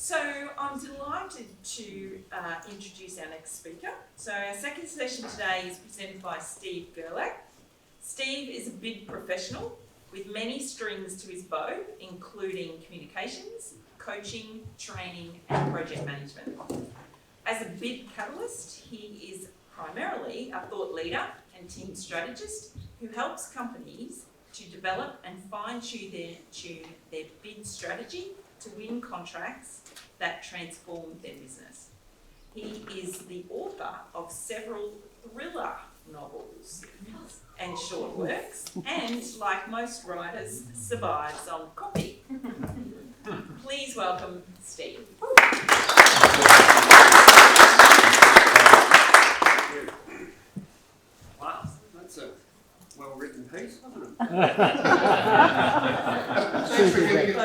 So I'm delighted to introduce our next speaker. So our second session today is presented by Steve Gerlach. Steve is a bid professional with many strings to his bow, including communications, coaching, training, and project management. As a bid catalyst, he is primarily a thought leader and team strategist who helps companies to develop and fine-tune their bid strategy to win contracts that transform their business. He is the author of several thriller novels and short works, and like most writers, survives on coffee. Please welcome Steve. Wow, that's a well-written piece, wasn't it? Thanks for giving it to me.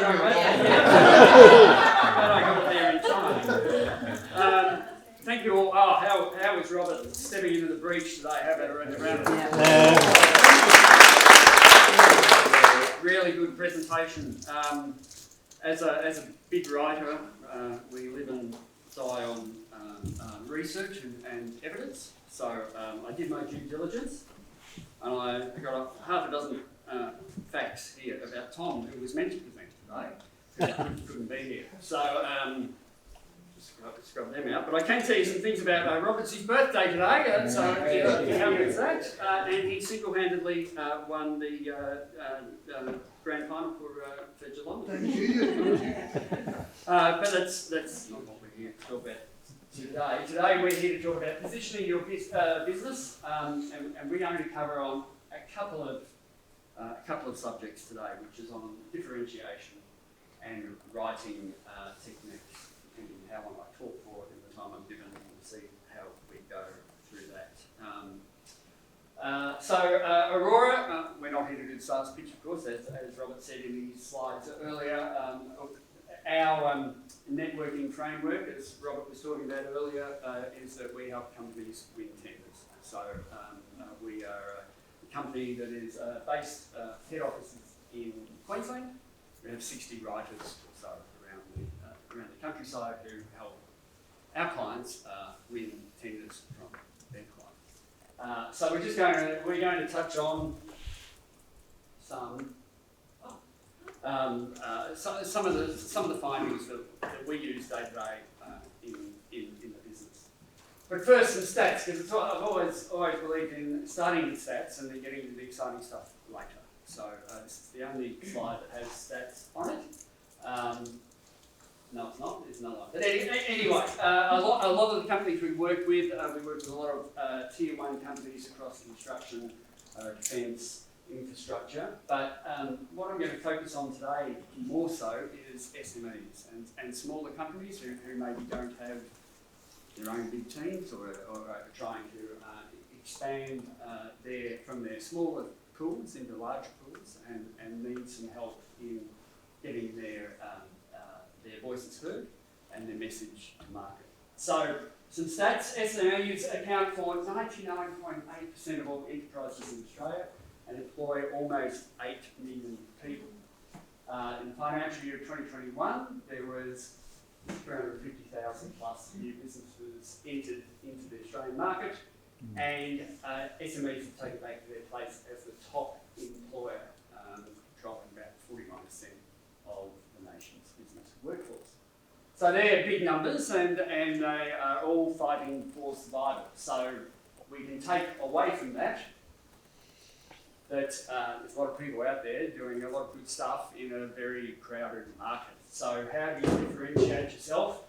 I got there in time. Thank you all. Oh, how was Robert stepping into the breach today? How about a round of applause? Really good presentation. As a big writer, we live and die on research and evidence. So I did my due diligence, and I got half a dozen facts here about Tom, who was meant to present today, who couldn't be here. So just scrub them out. But I can tell you some things about Robert's his birthday today, so how is that? And he single-handedly won the grand final for Geelong. But that's not what we're here to talk about. Today we're here to talk about positioning your business, and we're going to cover on a couple of subjects today, which is on differentiation and writing techniques, depending how long I talk for in the time I'm given, and we'll see how we go through that. Aurora, we're not here to do the sales pitch, of course, as Robert said in his slides earlier. Our networking framework, as Robert was talking about earlier, is that we help companies win tenders. So we are a company that is based, head offices in Queensland. We have 60 writers or so around the countryside who help our clients win tenders from their clients. So we're going to touch on some of the findings that we use day to day in the business. But first, some stats, because I've always believed in starting with stats and then getting to the exciting stuff later. So this is the only slide that has stats on it. No, it's not. There's another one. But anyway, a lot of the companies we work with a lot of tier 1 companies across construction, defence, infrastructure, but what I'm going to focus on today more so is SMEs and smaller companies who maybe don't have their own big teams or are trying to expand from their smaller pools into larger pools and need some help in getting their voices heard and their message to market. So some stats: SMEs account for 99.8% of all enterprises in Australia and employ almost 8 million people. In the financial year of 2021, there was 350,000 plus new businesses entered into the Australian market, and SMEs have taken back their place as the top employer, controlling about 41% of the nation's business workforce. So they're big numbers, and they are all fighting for survival. So we can take away from that there's a lot of people out there doing a lot of good stuff in a very crowded market. So how do you differentiate yourself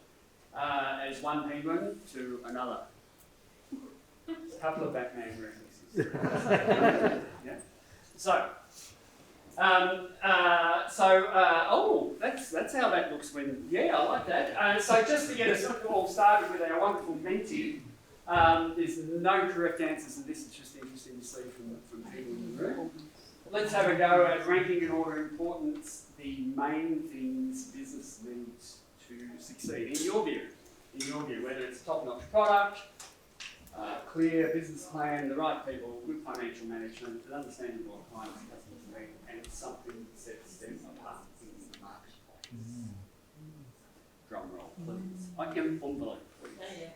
as one penguin to another? A couple of Batman references. Yeah. So that's how that looks when. Yeah, I like that. So just to get us all started with our wonderful mentee. There's no correct answers, and this is just interesting to see from people in the room. Let's have a go at ranking in order of importance the main things business needs to succeed, in your view, whether it's a top-notch product, clear business plan, the right people, good financial management, an understanding of what clients and customers need, and something that sets them apart in the marketplace. Drum roll. envelope. Yeah.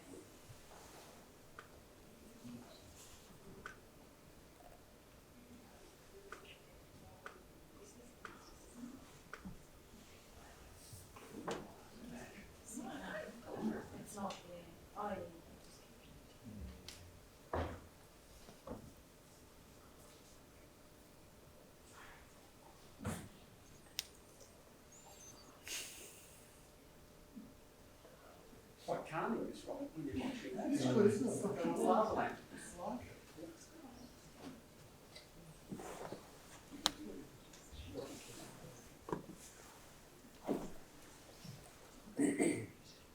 It's not there. Oh, It's quite calming, this, right? When you're watching that. It's good, isn't it? It's like a Lovely.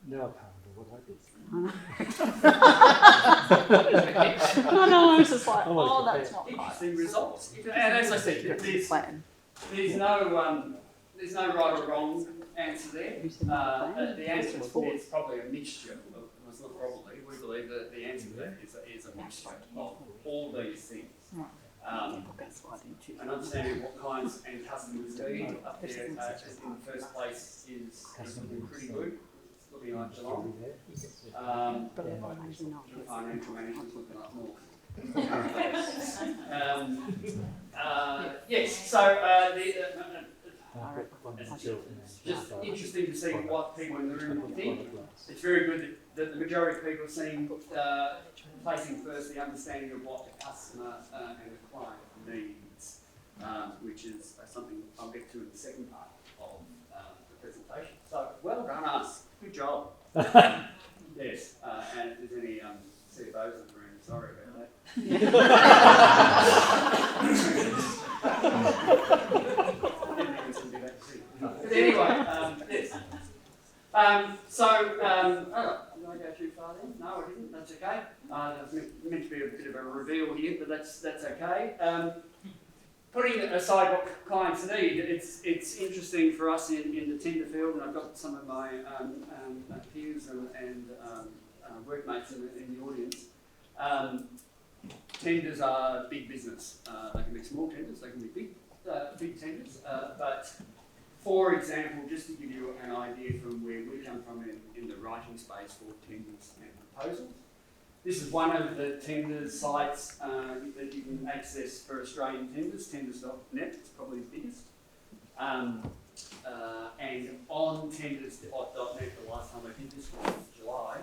Now, Panda, what I did. I was just like, I was oh, that's prepared. not right. Interesting results. And as I said, there's no right or wrong answer there. The answer is probably a mixture. Well, it's not probably. We believe that the answer to that is a mixture of all these things. And understanding what clients and customers need up there in the first place is looking pretty good. It's looking like Geelong. Financial management's looking like North. Yes, so it's just interesting to see what people in the room think. It's very good that the majority of people seem placing first the understanding of what the customer and the client needs, which is something I'll get to in the second part of the presentation. So well done us, good job. Yes, and if there's any CFOs in the room, sorry about that. But anyway, yes. Did I go too far then? No, I didn't. That's okay. That's meant to be a bit of a reveal here, but that's okay. Putting aside what clients need, it's interesting for us in the tender field, and I've got some of my peers and workmates in the audience. Tenders are big business. They can be small tenders, they can be big tenders. But for example, just to give you an idea from where we come from in the writing space for tenders and proposals, this is one of the tenders sites that you can access for Australian tenders, tenders.net, it's probably the biggest. And on tenders.net, the last time I did this one in July,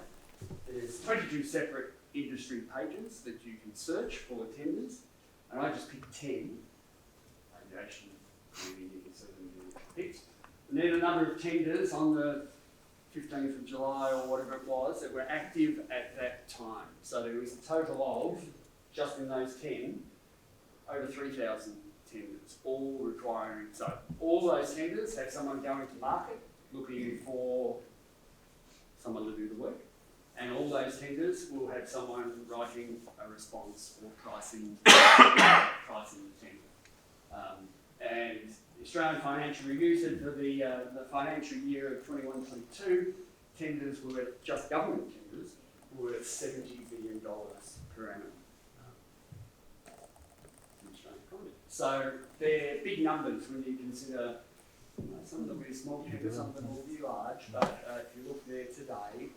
there's 22 separate industry pages that you can search for tenders, and I just picked 10. Aviation, maybe you can see them picked. And then a number of tenders on the 15th of July or whatever it was that were active at that time. So there was a total of, just in those 10, over 3,000 tenders, all requiring, so all those tenders have someone going to market looking for someone to do the work. And all those tenders will have someone writing a response or pricing the tender. And the Australian Financial Review said for the financial year of 21-22, tenders were, just government tenders, were $70 billion per annum. In the Australian economy. So they're big numbers when you consider, some of them will be small tenders, some of them will be large, but if you look there today,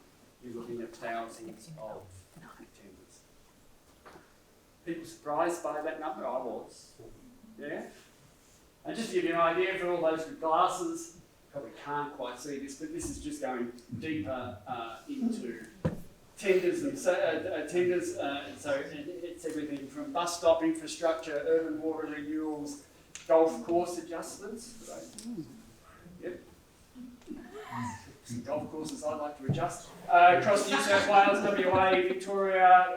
you're looking at thousands of tenders. People surprised by that number? I was. Yeah? And just to give you an idea, for all those with glasses, probably can't quite see this, but this is just going deeper into tenders. And so it's everything from bus stop infrastructure, urban water renewals, golf course adjustments. Yep. Some golf courses I'd like to adjust. Across New South Wales, WA, Victoria,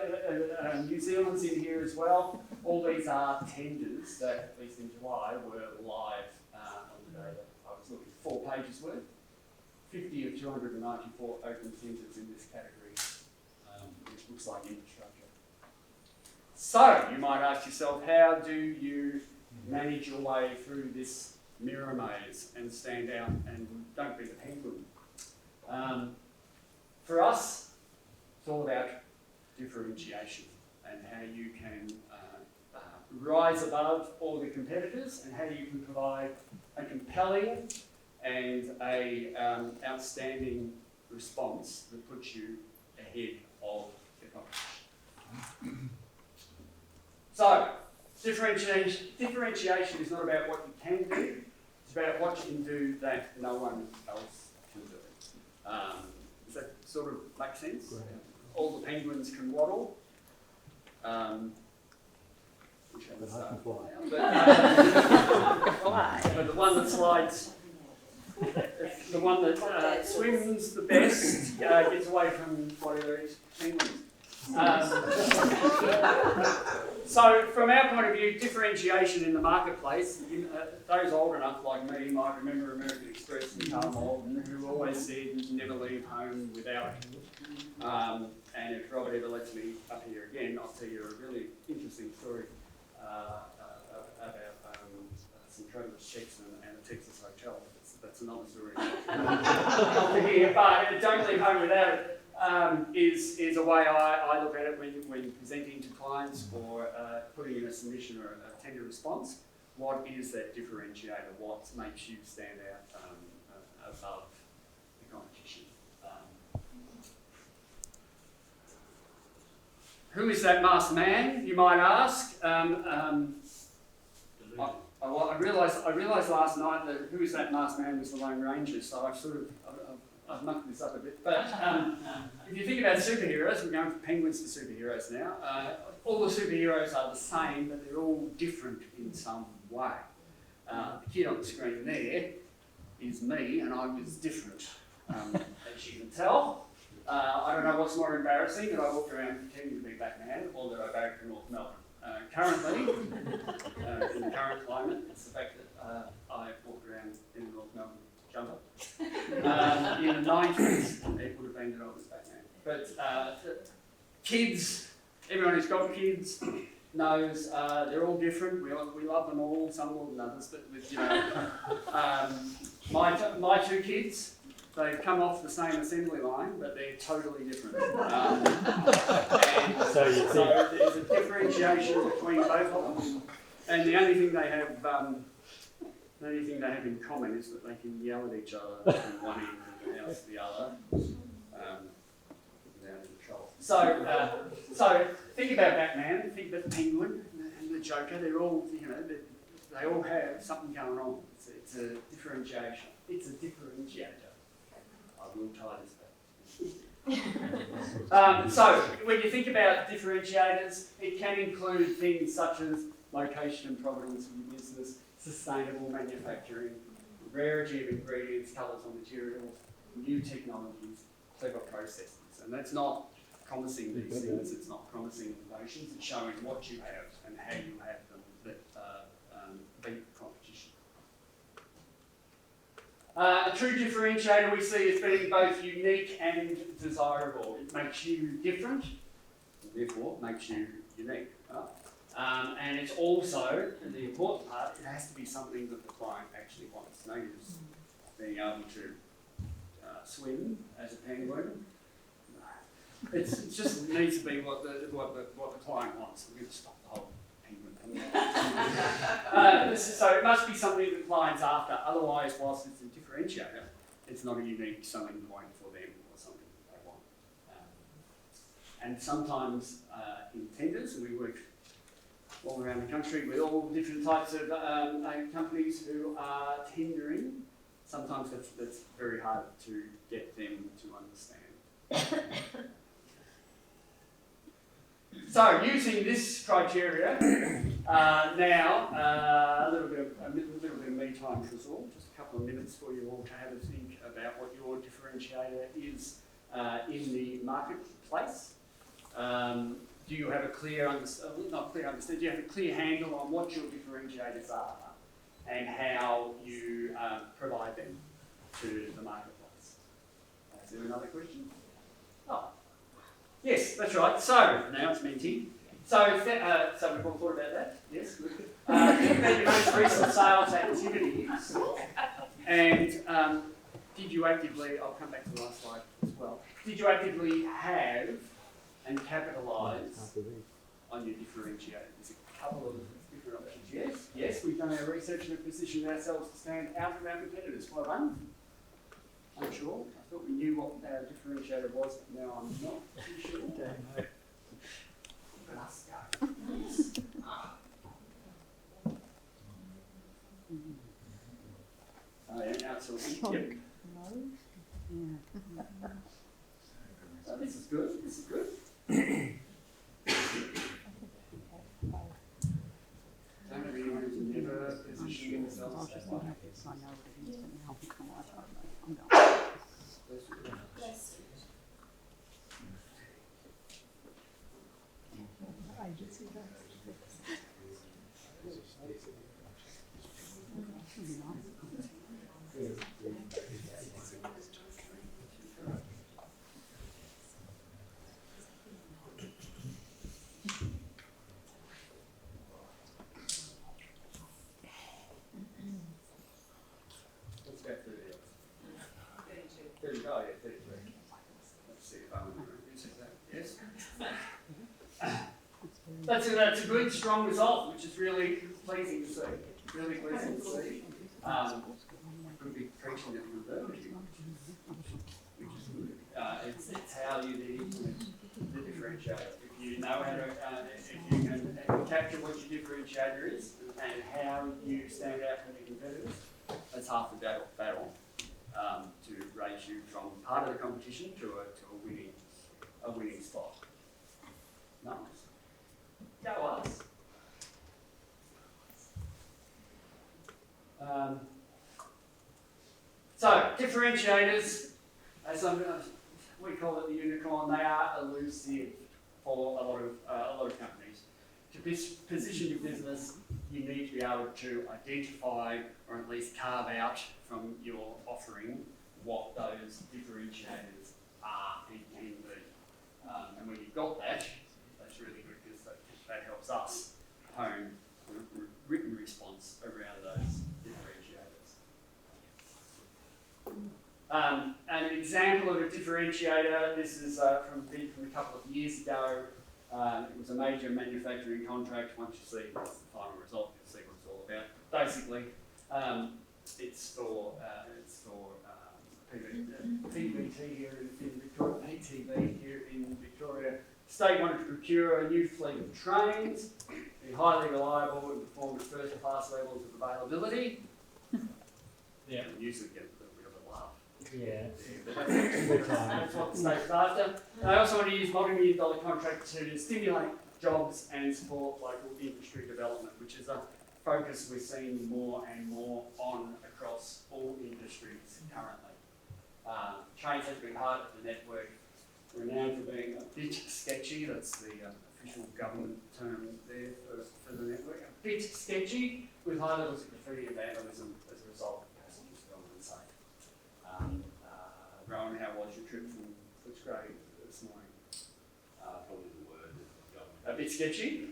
New Zealand's in here as well. All these are tenders that, at least in July, were live on the day that I was looking. 4 pages worth. 50 of 294 open tenders in this category, which looks like infrastructure. So, you might ask yourself, how do you manage your way through this mirror maze and stand out and don't be the penguin? For us, it's all about differentiation and how you can rise above all the competitors and how you can provide a compelling and a outstanding response that puts you ahead of the competition. So, differentiation is not about what you can do, it's about what you can do that no one else can do. Does that sort of make sense? Right. All the penguins can waddle. Which But I can fly. But the one that slides, the one that swims the best gets away from whatever is penguins. So from our point of view, differentiation in the marketplace, those old enough like me might remember American Express and Carl Malden, who always said never leave home without it. And if Robert ever lets me up here again, I'll tell you a really interesting story about some traveller's checks and a Texas hotel. That's another story. Not to hear, but don't leave home without it. Is a way I look at it when presenting to clients or putting in a submission or a tender response. What is that differentiator? What makes you stand out above the competition? Who is that masked man, you might ask? I realised last night that who is that masked man was the Lone Ranger, so I've mucked this up a bit. But if you think about superheroes, we're going from penguins to superheroes now. All the superheroes are the same, but they're all different in some way. The kid on the screen there is me, and I was different, as you can tell. I don't know what's more embarrassing, that I walked around pretending to be Batman, or that I barracked in North Melbourne. Currently, in the current climate, it's the fact that I walked around in the North Melbourne jumper. In the 90s, it would have been that I was Batman. But kids, everyone who's got kids knows they're all different. We love them all, some more than others. But with, my two kids, they've come off the same assembly line, but they're totally different. So there's a differentiation between both of them, and the only thing they have. The only thing they have in common is that they can yell at each other from one end of the house to the other without any trouble. So think about Batman, think about the Penguin and the Joker. They're all, they all have something going on. It's a differentiation. It's a differentiator. I will tie this back. So when you think about differentiators, it can include things such as location and provenance of your business, sustainable manufacturing, rarity of ingredients, colours or materials, new technologies, clever processes. And that's not promising these things, it's not promising notions, it's showing what you have and how you have them that beat the competition. A true differentiator we see as being both unique and desirable. It makes you different, therefore makes you unique. And it's also, the important part, it has to be something that the client actually wants. No use being able to swim as a penguin. It just needs to be what the client wants. We're going to stop the whole penguin thing. So it must be something the client's after. Otherwise, whilst it's a differentiator, it's not a unique selling point for them or something they want. And sometimes in tenders, and we work all around the country with all different types of companies who are tendering. Sometimes that's very hard to get them to understand. So using this criteria, now a little bit of me time for us all, just a couple of minutes for you all to have a think about what your differentiator is in the marketplace. Do you have a clear understanding, do you have a clear handle on what your differentiators are and how you provide them to the marketplace? Is there another question? Oh, yes, that's right. So, now it's Minty. So we've all thought about that? Yes, good. Think about your most recent sales activities and did you actively, I'll come back to the last slide as well, did you actively have and capitalise on your differentiator? There's a couple of different options. Yes, we've done our research and have positioned ourselves to stand out from our competitors. Well done. unsure. I thought we knew what our differentiator was, but now I'm not too sure. Let us go. Oh, yeah, outsourcing. Yep. Oh, this is good. This is good. Don't have anyone who's never positioned themselves that way. Let's go through the 30, oh yeah, 33. Let's see if I'm going to see that. Yes. That's a good, strong result, which is really pleasing to see. Really pleasing to see. Could be preaching at university, which is good. It's how you need the differentiator. If you know how to, if you can capture what your differentiator is and how you stand out from your competitors, that's half the battle to raise you from part of the competition to a winning spot. Nice. Go us. So differentiators, we call it the unicorn. They are elusive for a lot of companies. To position your business, you need to be able to identify or at least carve out from your offering what those differentiators are and can be. And when you've got that, that's really good because that helps us hone a written response around those differentiators. An example of a differentiator, this is from a couple of years ago. It was a major manufacturing contract. Once you see the final result, you'll see what it's all about. Basically, it's for PVT here in Victoria, ATV here in Victoria. State wanted to procure a new fleet of trains, be highly reliable and perform at first-class levels of availability. Yeah, usually get a little bit of a laugh. Yeah. That's what the state was after. They also want to use multi-million-dollar contract to stimulate jobs and support local industry development, which is a focus we're seeing more and more on across all industries currently. Trains has been part of the network, renowned for being a bit sketchy. That's the official government term there for the network. A bit sketchy with high levels of graffiti and vandalism as a result of passengers filming and safe. Rowan, how was your trip from Footscray this morning? Probably the word government. A bit sketchy.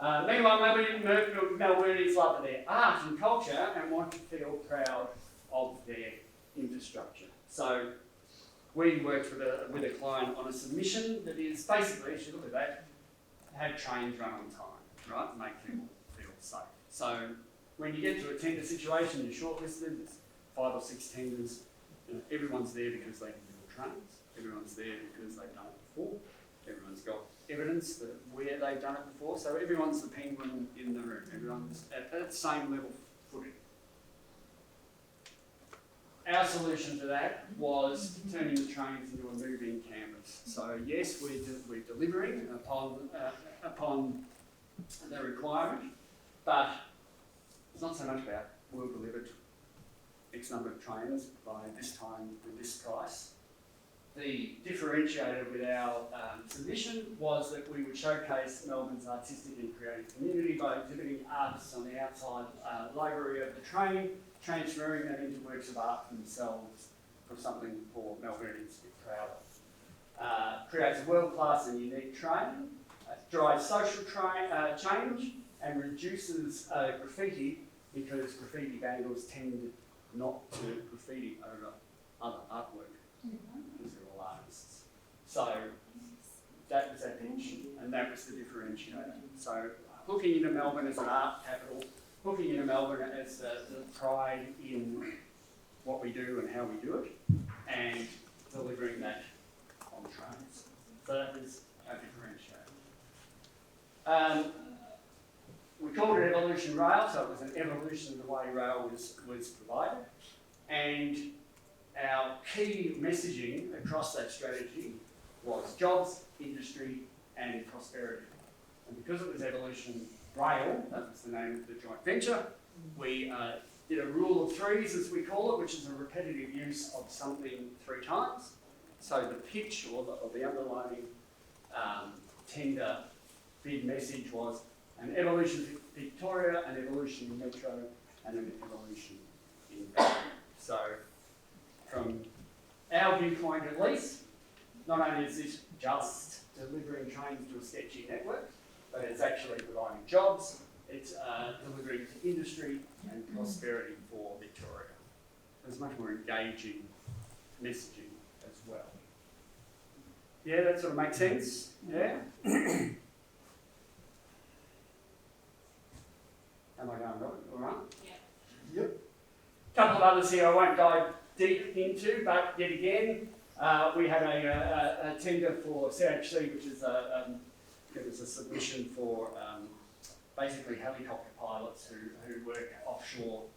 Meanwhile, Melbourneians love their art and culture and want to feel proud of their infrastructure. So we worked with a client on a submission that is basically, if you look at that, have trains run on time, right? Make people feel safe. So when you get to a tender situation, you're shortlisted, there's 5 or 6 tenders, everyone's there because they can build trains, everyone's there because they've done it before, everyone's got evidence that where they've done it before, so everyone's the penguin in the room, everyone's at the same level footing. Our solution to that was turning the trains into a moving canvas. So yes, we're delivering upon the requirement, but it's not so much about we'll deliver X number of trains by this time with this price. The differentiator with our submission was that we would showcase Melbourne's artistic and creative community by exhibiting artists on the outside library of the train, transferring that into works of art for themselves for something for Melbournians to be proud of. Creates a world-class and unique train, drives social change and reduces graffiti because graffiti vandals tend not to graffiti over other artwork because they're all artists. So that was our pitch and that was the differentiator. So hooking into Melbourne as an art capital, hooking into Melbourne as the pride in what we do and how we do it, and delivering that on trains. So that is a differentiator. We called it Evolution Rail, so it was an evolution of the way rail was provided. And our key messaging across that strategy was jobs, industry, and prosperity. And because it was Evolution Rail, that was the name of the joint venture, we did a rule of threes, as we call it, which is a repetitive use of something 3 times. So the pitch or the underlying tender bid message was an evolution in Victoria, an evolution in Metro, and an evolution in Valley. So from our viewpoint at least, not only is this just delivering trains to a sketchy network, but it's actually providing jobs, it's delivering to industry and prosperity for Victoria. It's much more engaging messaging as well. Yeah, that sort of makes sense, yeah? Am I going all right? Yeah. Yep. A couple of others here I won't dive deep into, but yet again, we had a tender for CHC, which is it was a submission for basically helicopter pilots who work offshore,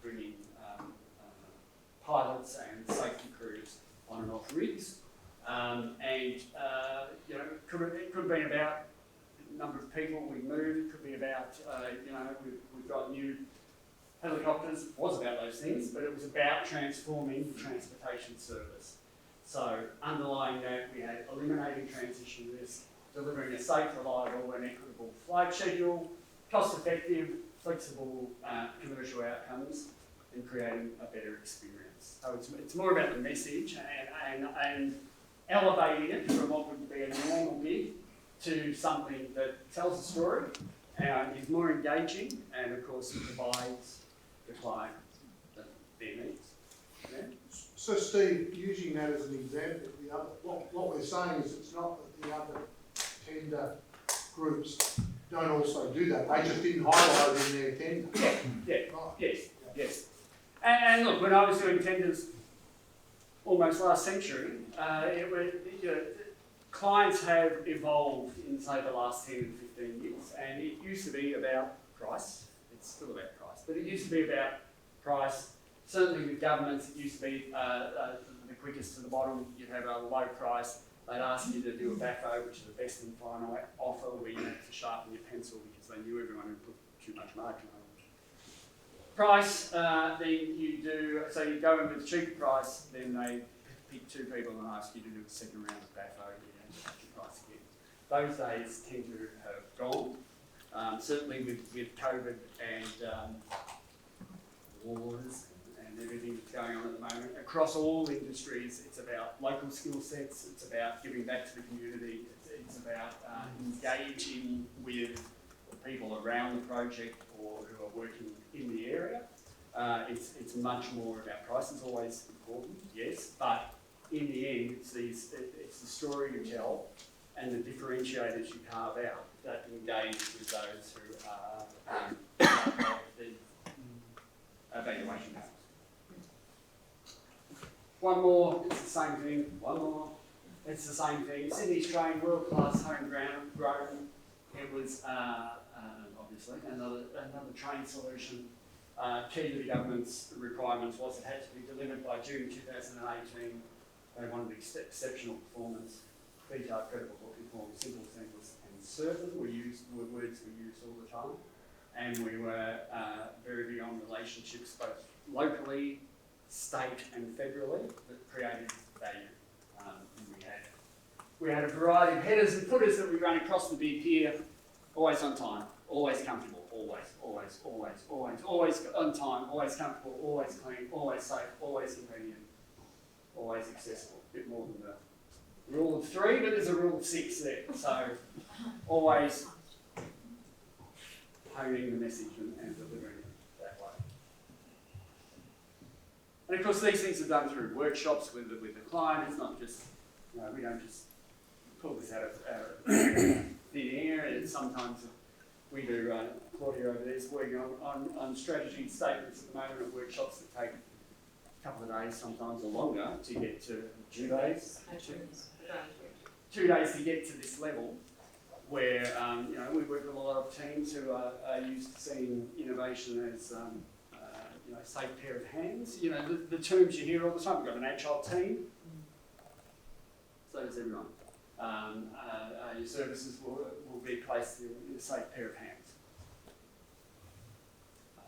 bringing pilots and safety crews on and off rigs. You know, it could have been about the number of people we moved, could be about, you know, we've got new helicopters. It was about those things, but it was about transforming the transportation service. So underlying that, we had eliminating transition risk, delivering a safe, reliable and equitable flight schedule, cost-effective, flexible commercial outcomes, and creating a better experience. So it's more about the message and elevating it from what would be a normal bid to something that tells a story, is more engaging, and of course provides the client their needs. Yeah? So Steve, using that as an example, the other, what we're saying is it's not that the other tender groups don't also do that. They just didn't highlight it in their tender. Yeah, Right. yes. And look, when I was doing tenders almost last century, it was, you know, clients have evolved in, say, the last 10 and 15 years. And it used to be about price. It's still about price. But it used to be about price. Certainly with governments, it used to be the quickest to the bottom. You'd have a low price. They'd ask you to do a BAFO, which is the best and final offer, where you had to sharpen your pencil because they knew everyone would put too much margin on it. Price, then you do, so you go in with a cheaper price, then they pick 2 people and ask you to do a second round of BAFO, you have to cut your price again. Those days tend to have gone. Certainly with COVID and wars and everything that's going on at the moment, across all industries, it's about local skill sets, it's about giving back to the community, it's about engaging with people around the project or who are working in the area. It's much more about price. It's always important, yes, but in the end, it's the story you tell and the differentiators you carve out that engage with those who are the evaluation panels. One more, it's the same thing. One more, it's the same thing. Sydney's train, world-class homegrown growth. It was obviously another train solution. Key to the government's requirements was it had to be delivered by June 2018. They wanted exceptional performance, detailed, credible, informed, simple, seamless, and certain were words we used all the time. And we were very big on relationships, both locally, state, and federally, that created value. We had a variety of headers and footers that we ran across the bid here, always on time, always comfortable, always on time, always comfortable, always clean, always safe, always convenient, always accessible. A bit more than the rule of 3, but there's a rule of 6 there. So always honing the message and delivering it that way. And of course, these things are done through workshops with the client. It's not just, you know, we don't just pull this out of thin air. And sometimes we do, Claudia over there is working on strategy statements at the moment of workshops that take a couple of days sometimes or longer to get to 2 days. 2 days to get to this level where, we work with a lot of teams who are used to seeing innovation as, safe pair of hands. The terms you hear all the time. We've got an agile team. So does everyone. Your services will be placed in a safe pair of hands. I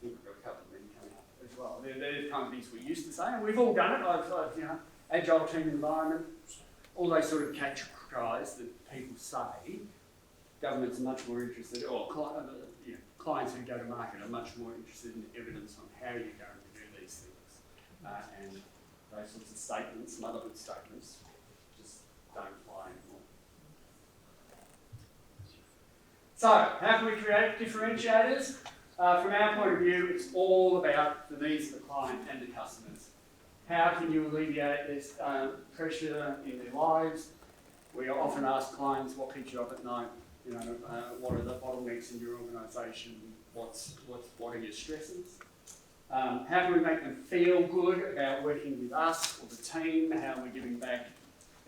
think we've got a couple of them coming up as well. They're the kind of things we used to say, and we've all done it. I've agile team environment, all those sort of catch cries that people say. Governments are much more interested, or clients who go to market are much more interested in evidence on how you're going to do these things. And those sorts of statements, motherhood statements, just don't apply anymore. So, how can we create differentiators? From our point of view, it's all about the needs of the client and the customers. How can you alleviate this pressure in their lives? We often ask clients, what keeps you up at night? What are the bottlenecks in your organisation? What are your stresses? How can we make them feel good about working with us or the team? How we're giving back,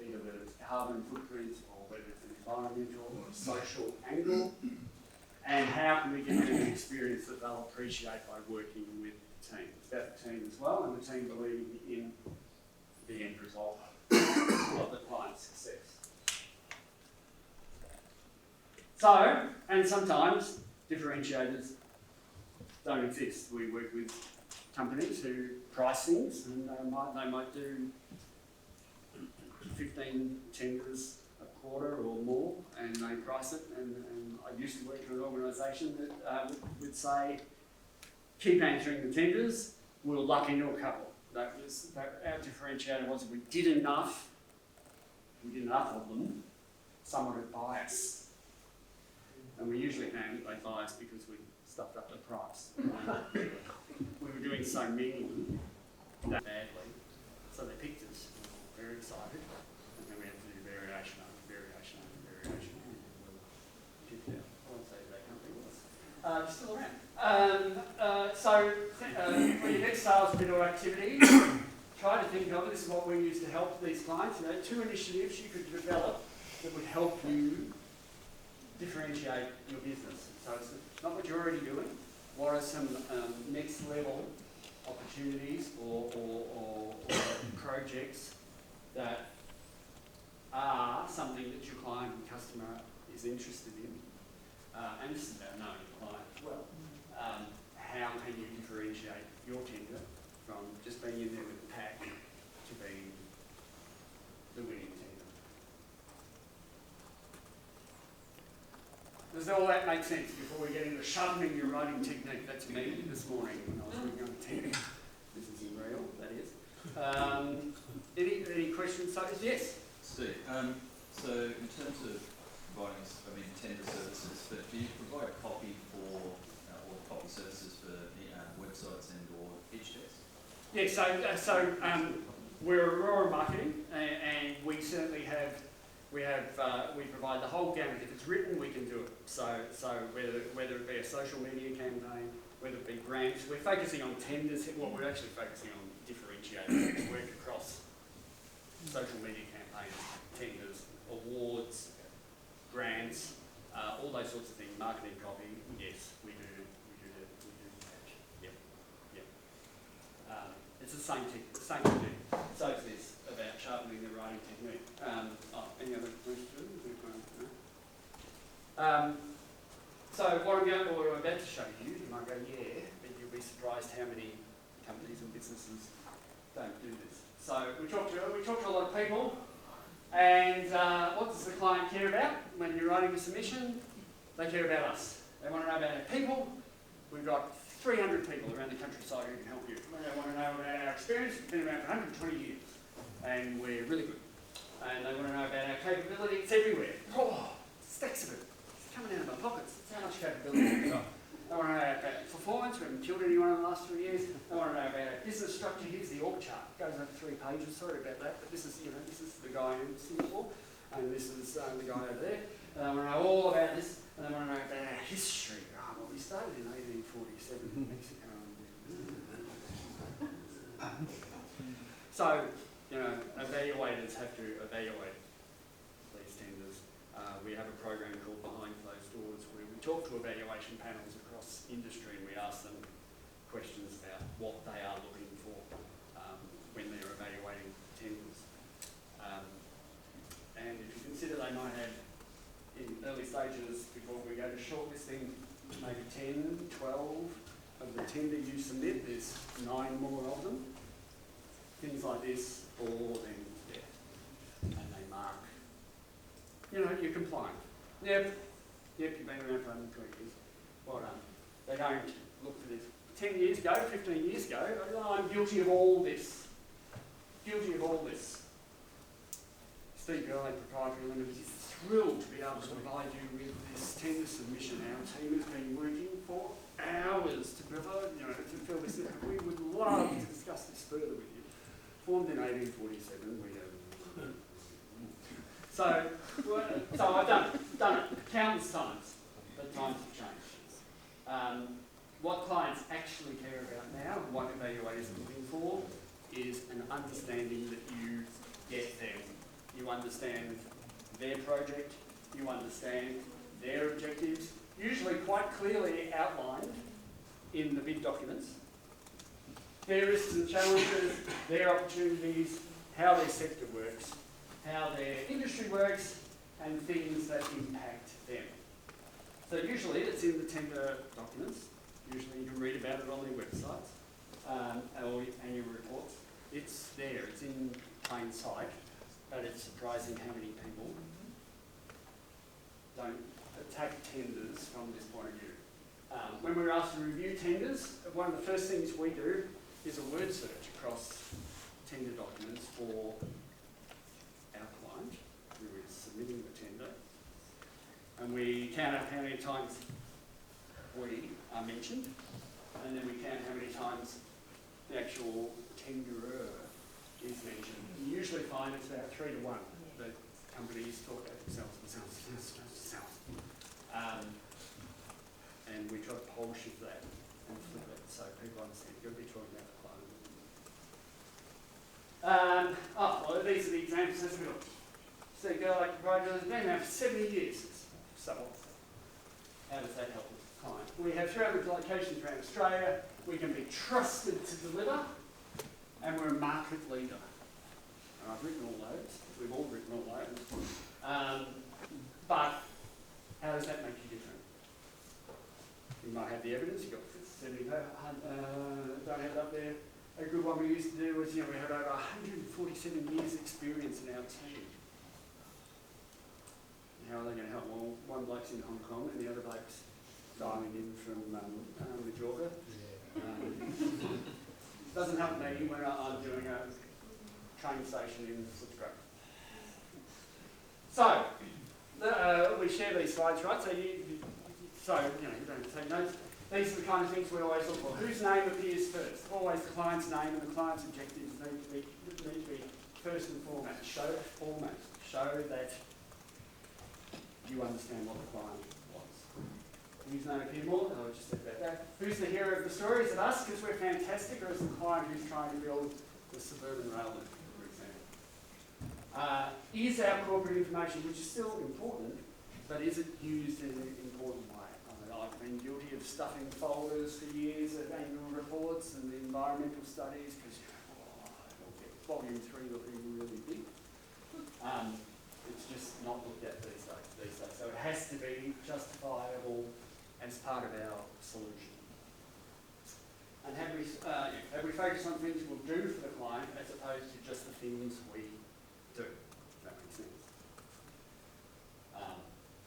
either whether it's carbon footprint or whether it's an environmental or a social angle? And how can we give them an experience that they'll appreciate by working with the team? It's about the team as well, and the team believing in the end result of the client's success. So, and sometimes differentiators don't exist. We work with companies who price things, and they might do 15 tenders a quarter or more, and they price it. And I used to work for an organisation that would say, keep answering the tenders, we'll luck into a couple. Our differentiator was if we did enough of them, someone would buy us. And we usually found that they buy us because we stuffed up the price. We were doing so many that badly, so they picked us. We were very excited, and then we had to do variation after variation after variation. I won't say who that company was. Still around. So for your next sales bit or activity, try to think of, this is what we use to help these clients, 2 initiatives you could develop that would help you differentiate your business. So it's not what you're already doing. What are some next level opportunities or projects that are something that your client and customer is interested in? And this is about knowing the client as well. How can you differentiate your tender from just being in there with the pack to being the winning tender? Does all that make sense before we get into sharpening your writing technique? That's me this morning when I was working on tending. This isn't real, that is. Any questions? So, yes? Steve, so in terms of providing, tender services, but do you provide a copy for, or copy services for websites and or pitch decks? Yeah, so we're Aurora Marketing, and we certainly have. We provide the whole gamut. If it's written, we can do it. So whether it be a social media campaign, whether it be grants, we're focusing on tenders. Well, we're actually focusing on differentiators that work across social media campaigns, tenders, awards, grants, all those sorts of things. Marketing copy, yes, we do that. Yep. It's the same technique. So is this about sharpening the writing technique. Any other questions? So what I'm about to show you, you might go, yeah, but you'll be surprised how many companies and businesses don't do this. So we talk to a lot of people, and what does the client care about when you're writing a submission? They care about us. They want to know about our people. We've got 300 people around the countryside who can help you. They want to know about our experience. We've been around for 120 years, and we're really good. And they want to know about our capability. It's everywhere. Oh, stacks of it. It's coming out of my pockets. That's how much capability we've got. They want to know about performance. We haven't killed anyone in the last 3 years. They want to know about our business structure. Here's the org chart. It goes over 3 pages. Sorry about that, but this is the guy in Singapore, and this is the guy over there. They want to know all about this. And they want to know about our history. Oh, well, we started in 1847 in Mexico. So, evaluators have to evaluate these tenders. We have a program called Behind Closed Doors where we talk to evaluation panels across industry and we ask them questions about what they are looking for when they're evaluating tenders. And if you consider they might have, in early stages before we go to shortlisting, maybe 10, 12 of the tender you submit, there's 9 more of them. Things like this, or then, and they mark, you're compliant. Yep, you've been around for 120 years. Well done. They don't look for this. 10 years ago, 15 years ago, oh, I'm guilty of all this. Guilty of all this. Steve Gerlach, Proprietary Limited, is thrilled to be able to provide you with this tender submission. Our team has been working for hours to provide, to fill this in. We would love to discuss this further with you. Formed in 1847, we have. So I've done it countless times, but times have changed. What clients actually care about now, what evaluators are looking for, is an understanding that you get them. You understand their project, you understand their objectives, usually quite clearly outlined in the bid documents. Their risks and challenges, their opportunities, how their sector works, how their industry works, and things that impact them. So usually it's in the tender documents. Usually you can read about it on their websites or annual reports. It's there, it's in plain sight, but it's surprising how many people don't attack tenders from this point of view. When we're asked to review tenders, one of the first things we do is a word search across tender documents for our client who is submitting the tender. And we count up how many times we are mentioned, and then we count how many times the actual tenderer is mentioned. You usually find it's about 3 to 1 that companies talk about themselves. And we try to pole shift that and flip it so people understand you're going to be talking about the client. Well, these are the examples. Let's go. So Gerlach Proprietary has been there for 70 years. So how does that help the client? We have 300 locations around Australia. We can be trusted to deliver, and we're a market leader. And I've written all those. We've all written all those. But how does that make you different? You might have the evidence. You've got 70, don't have it up there. A good one we used to do was, we had over 147 years experience in our team. How are they going to help? Well, one bloke's in Hong Kong and the other bloke's dialing in from Majorca. Doesn't help me when I'm doing a train station in Footscray. So, we share these slides, right? So you don't have to take notes. These are the kind of things we always look for. Whose name appears first? Always the client's name and the client's objectives need to be first and foremost. Show that you understand what the client wants. Whose name appear more? I just said about that. Who's the hero of the story? Is it us because we're fantastic, or is it the client who's trying to build the suburban rail network, for example? Is our corporate information, which is still important, but is it used in an important way? I've been guilty of stuffing folders for years of annual reports and the environmental studies because volume 3 looking really big. It's just not looked at these days. So it has to be justifiable as part of our solution. And have we focused on things we'll do for the client as opposed to just the things we do? If that makes sense.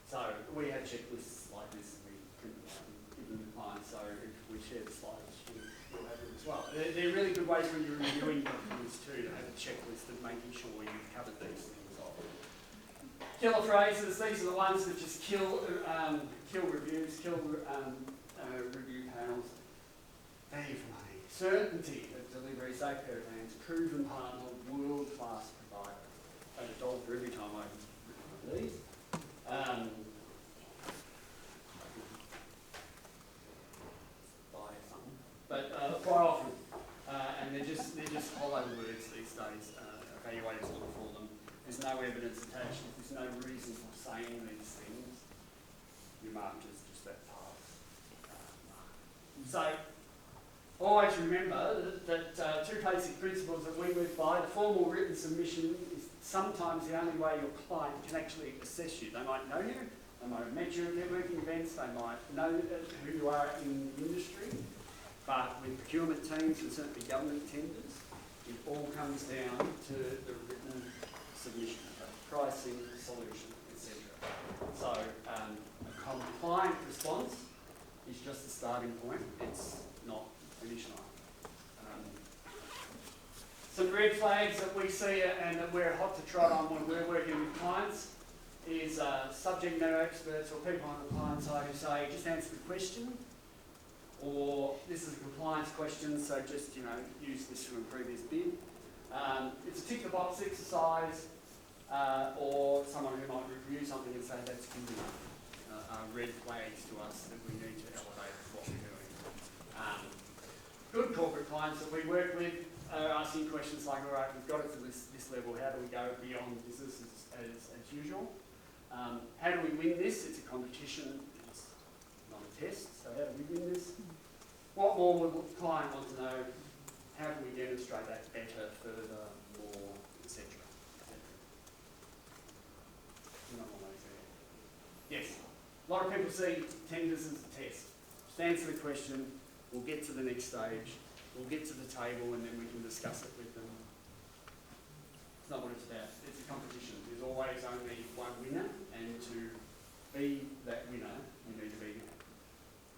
So we have checklists like this we can give them to clients. So if we share the slides, we'll have them as well. They're really good ways when you're reviewing documents too to have a checklist of making sure you've covered these things off. Killer phrases, these are the ones that just kill reviews, review panels. Value for money, certainty of delivery, safe pair of hands, proven partner, world-class provider. I had a dog for every time I written one of these. there's no evidence attached, if there's no reason for saying these things, you mark just that pass. So, always remember that two basic principles that we live by. The formal written submission is sometimes the only way your client can actually assess you. They might know you, they might have met you at networking events, they might know who you are in the industry, but with procurement teams and certainly government tenders, it all comes down to the written submission, pricing, solution, etc. So a compliant response is just a starting point, it's not a finish line. Some red flags that we see and that we're hot to trot on when we're working with clients is subject matter experts or people on the client side who say, just answer the question, or this is a compliance question, so just use this from a previous bid. It's a tick the box exercise, or someone who might review something and say that's good enough. Are red flags to us that we need to elevate what we're doing. Good corporate clients that we work with are asking questions like, all right, we've got it to this level, how do we go beyond business as usual? How do we win this? It's a competition, it's not a test, so how do we win this? What more would the client want to know? How do we demonstrate that better, further, more, etc.? Yes, a lot of people see tenders as a test. Just answer the question, we'll get to the next stage, we'll get to the table and then we can discuss it with them. It's not what it's about, it's a competition. There's always only one winner, and to be that winner, you need to be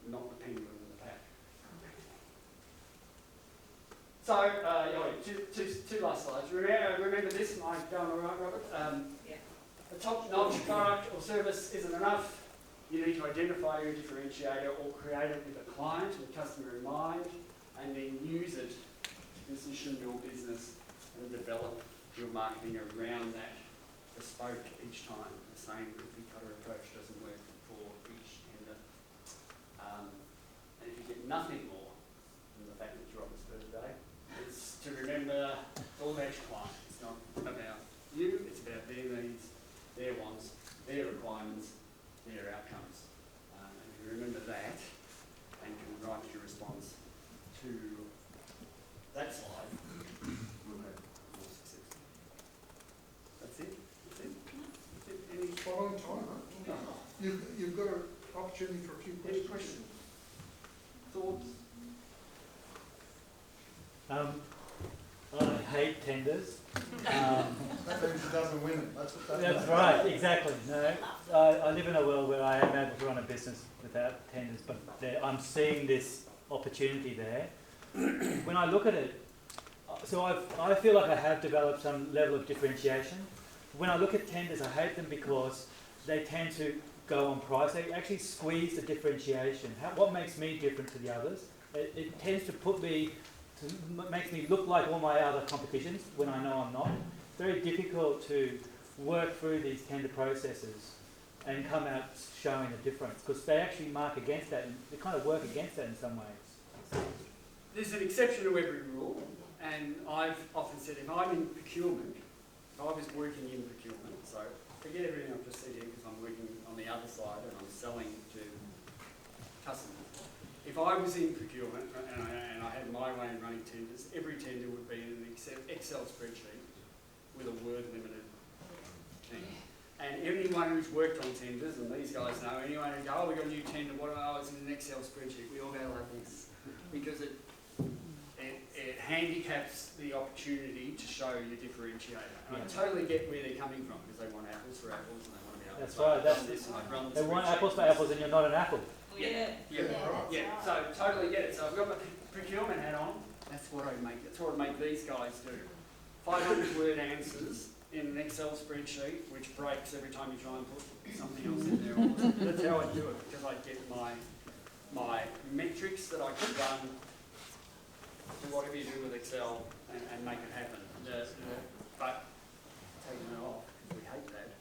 not the penguin in the pack. So, two last slides. Remember this, am I going all right, Robert? A top-notch product or service isn't enough. You need to identify your differentiator or create it with a client and customer in mind, and then use it to position your business and develop your marketing around that bespoke each time. The same cookie cutter approach doesn't work for each tender. And if you get nothing more than the fact that you're on this birthday, it's to remember it's all about your client. It's not about you, it's about their needs, their wants, their requirements, their outcomes. And if you remember that and can write your response to that slide, we'll have more success. That's it. That's it. That's it. Any Spot on time, huh? You've got an opportunity for a few any questions. questions? Thoughts? I hate tenders. That means it doesn't win it. That's what that That's means. right, exactly. No, I live in a world where I am able to run a business without tenders, but I'm seeing this opportunity there. When I look at it, so I feel like I have developed some level of differentiation. When I look at tenders, I hate them because they tend to go on price. They actually squeeze the differentiation. What makes me different to the others? It tends to makes me look like all my other competitions when I know I'm not. It's very difficult to work through these tender processes and come out showing a difference, because they actually mark against that and they kind of work against that in some ways. There's an exception to every rule, and I've often said if I'm in procurement, if I was working in procurement, so forget everything I've just said here because I'm working on the other side and I'm selling to customers. If I was in procurement and I had my way in running tenders, every tender would be in an Excel spreadsheet with a word-limited thing. And anyone who's worked on tenders, and these guys know, anyone who goes, oh, we got a new tender, it's in an Excel spreadsheet, we all go like this. Because it handicaps the opportunity to show your differentiator. And I totally get where they're coming from, because they want apples for apples and they want to be able That's to right. They want apples for apples, and you're not an apple. Yeah, so totally get it. So I've got my procurement hat on. That's what I make. That's what I make these guys do. 500 word answers in an Excel spreadsheet, which breaks every time you try and put something else in there. That's how I do it, because I get my metrics that I can run to whatever you do with Excel and make it happen. But taking it off, because we hate that.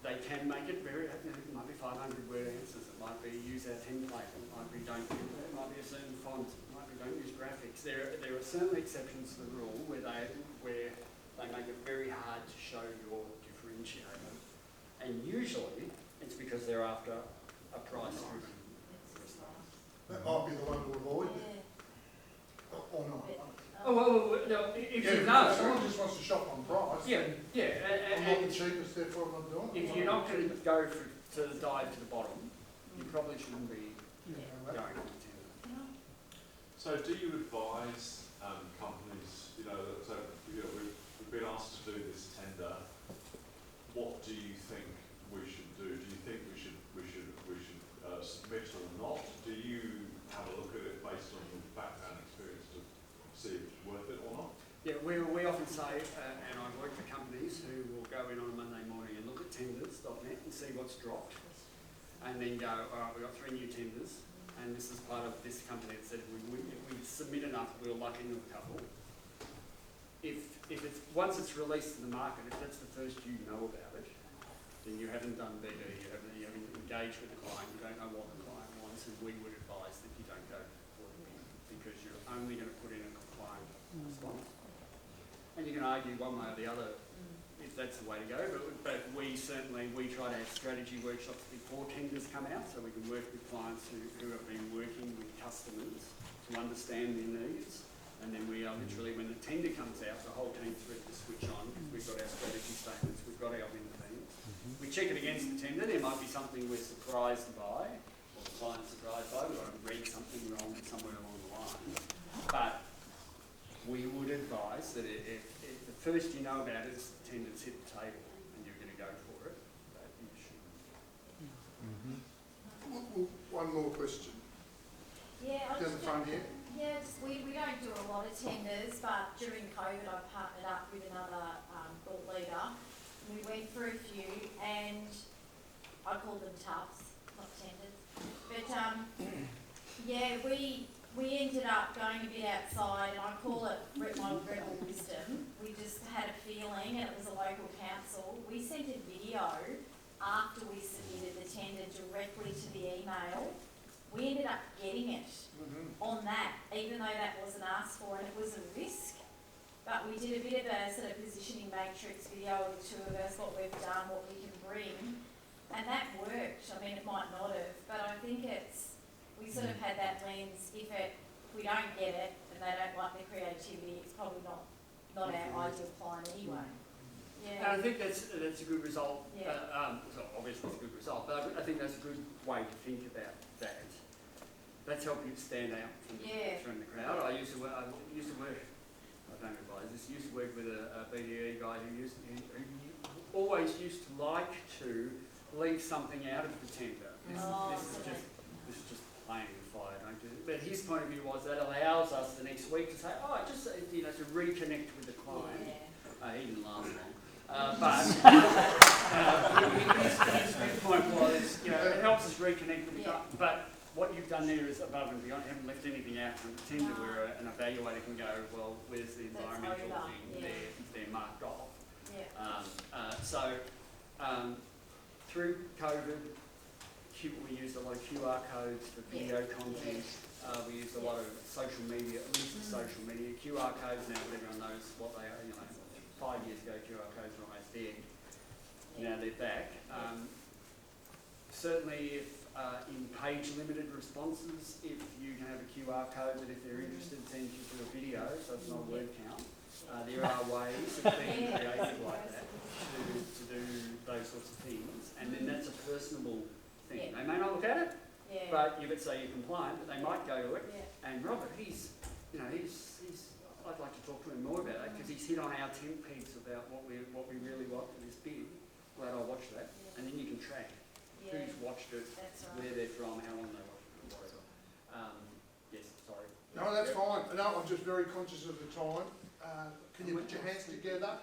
They can make it very, it might be 500 word answers, it might be use our template, it might be don't use it, it might be a certain font, it might be don't use graphics. There are certainly exceptions to the rule where they make it show your differentiator. And usually, it's because they're after a price-driven response. That might be the one to avoid then. Or not. Oh, well, no, if Yeah, you know, if someone just wants to shop on price, yeah, then yeah, I'm not the cheapest, therefore I'm not doing it. if you're not going to go to the dive to the bottom, you probably shouldn't be going on the tender. So do you advise companies, we've been asked to do this tender, what do you think we should do? Do you think we should submit or not? Do you have a look at it based on your background experience to see if it's worth it or not? Yeah, we often say, and I work for companies who will go in on a Monday morning and look at tenders.net and see what's dropped, and then go, all right, we've got 3 new tenders, and this is part of this company that said if we submit enough, we'll luck into a couple. If it's once it's released to the market, if that's the first you know about it, then you haven't done BD, you haven't engaged with the client, you don't know what the client wants, and we would advise that you don't go for it because you're only going to put in a compliant response. And you can argue one way or the other if that's the way to go, but we try to have strategy workshops before tenders come out, so we can work with clients who have been working with customers to understand their needs. And then we are literally, when the tender comes out, the whole team's ready to switch on. We've got our strategy statements, we've got our win themes. We check it against the tender. There might be something we're surprised by, or the client's surprised by. We've got to read something wrong somewhere along the line. But we would advise that if the first you know about it is the tender's hit the table and you're going to go for it, that you should. One more question. Yeah, Down the front here. we don't do a lot of tenders, but during COVID I partnered up with another thought leader. We went for a few and I call them toughs, not tenders. But we ended up going a bit outside, and I call it my rebel wisdom. We just had a feeling, and it was a local council. We sent a video after we submitted the tender directly to the email. We ended up getting it on that, even though that wasn't asked for, and it was a risk. But we did a bit of a sort of positioning matrix video of the 2 of us, what we've done, what we can bring, and that worked. I mean, it might not have, but I think we sort of had that lens. If we don't get it and they don't like the creativity, it's probably not our ideal client anyway. And I think that's a good result. Yeah. So obviously it's a good result, but I think that's a good way to think about that. That's helped you stand out from the crowd. I used to work. I don't advise this. Used to work with a BDE guy who always used to like to leave something out of the tender. This is just playing with fire. Don't do it. But his point of view was that allows us the next week to say, to reconnect with the client. He didn't last long. His point was, it helps us reconnect with the client. But what you've done there is above and beyond. You haven't left anything out from the tender where an evaluator can go, well, where's the environmental thing? They're marked off. Through COVID, we used a lot of QR codes for video content. We used a lot of social media, at least social media. QR codes now, everyone knows what they are. 5 years ago, QR codes were almost dead. Now they're back. Certainly, if in page-limited responses, if you can have a QR code that if they're interested, sends you to a video, so it's not a word count. There are ways of being creative like that to do those sorts of things, and then that's a personable thing. They may not look at it, but you would say you're compliant, but they might go to it. And Robert, I'd like to talk to him more about that because he's hit on our 10 pegs about what we really want for this bid. Glad I watched that, and then you can track who's watched it, where they're from, how long they watched it, whatever. Yes, sorry. No, that's fine. No, I'm just very conscious of the time. Can you put your hands together?